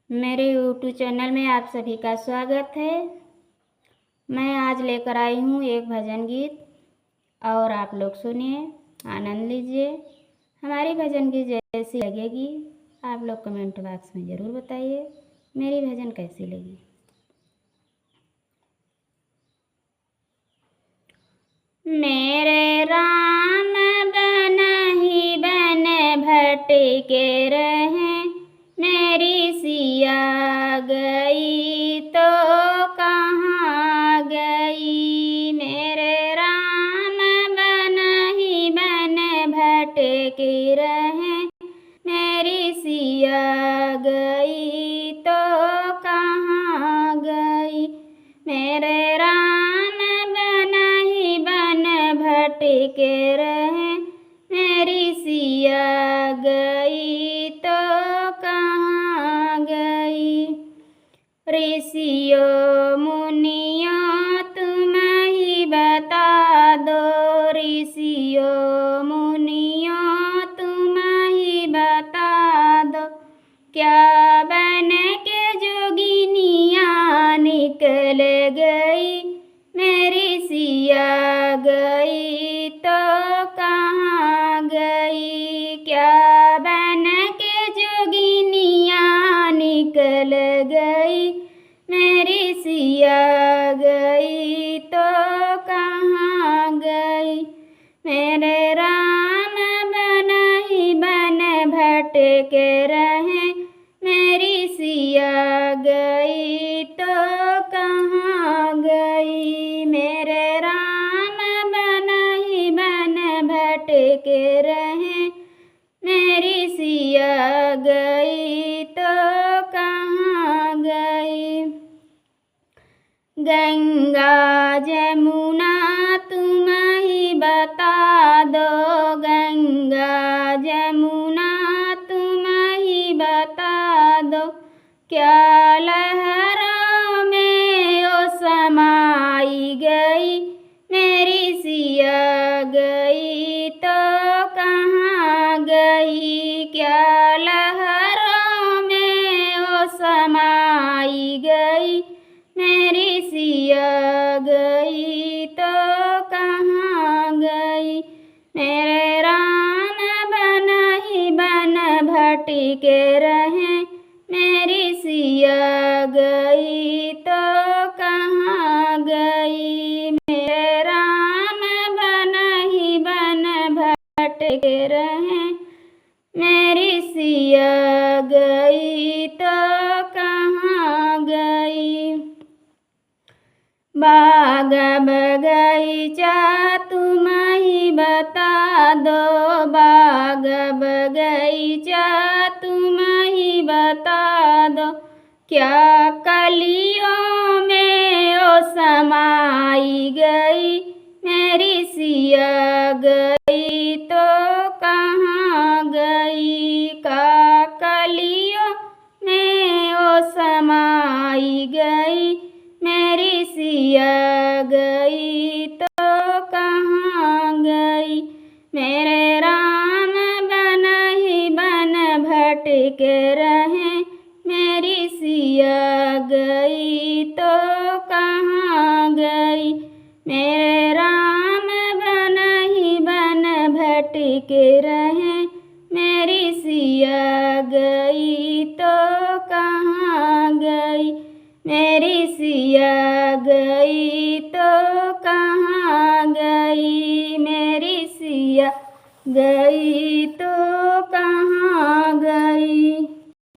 मेरे YouTube channel में आप सभी का स्वागत है। मैं आज लेकर आई हूँ एक भजन गीत और आप लोग सुनिए, आनंद लीजिए। हमारी भजन गीत जैसी लगेगी आप लोग कमेंट बॉक्स में ज़रूर बताइए मेरी भजन कैसी लगी। मेरे राम बन ही बन भटके रहे, मेरी सिया गई तो कहाँ गई। मेरे राम बन ही बन भटके रहे, मेरी सिया गई तो कहाँ गई। मेरे राम बन ही बन भटके रहे, मेरी सिया गई तो कहाँ गई। ऋषियों मुनियों तुम ही बता दो, ऋषियों मुनियों तुम ही बता दो, क्या बन के जोगिनिया निकल गई, मेरी सिया गई तो कहाँ गई। क्या बन के जोगिनिया निकल गई, मेरी सिया गई तो कहाँ गई। मेरे राम बन ही बन भटके रहे, मेरी सिया गई तो कहाँ गई। मेरे राम बन ही बन भटके रहे, मेरी सिया गई तो कहाँ गई। गंगा जमुना तुम ही बता दो, गंगा जमुना तुम ही बता दो, क्या लहरों में ओ समाई गई, मेरी सिया गई तो कहाँ गई। क्या लहरों में ओ समाई गई, मेरी सिया गई तो कहाँ गई। मेरे राम बन ही बन भटके रहे, मेरी सिया गई तो कहाँ गई। मेरे राम बन ही बन भटके रहे, मेरी सिया गई तो कहाँ गई। बाग बगीचा तुम ही बता दो, बाग बगीचा तुम ही बता दो, क्या कलियों में ओ समाई गई, मेरी सिया गई तो कहाँ गई। का कलियों में ओ समाई गई, मेरी सिया गई तो कहाँ गई। मेरे राम बन ही बन भटके रहे, मेरी सिया गई तो कहाँ गई। मेरे राम बन ही बन भटके रहे, मेरी सिया गई तो कहाँ गई। मेरी सिया गई तो कहाँ गई, मेरी सिया गई तो कहाँ गई।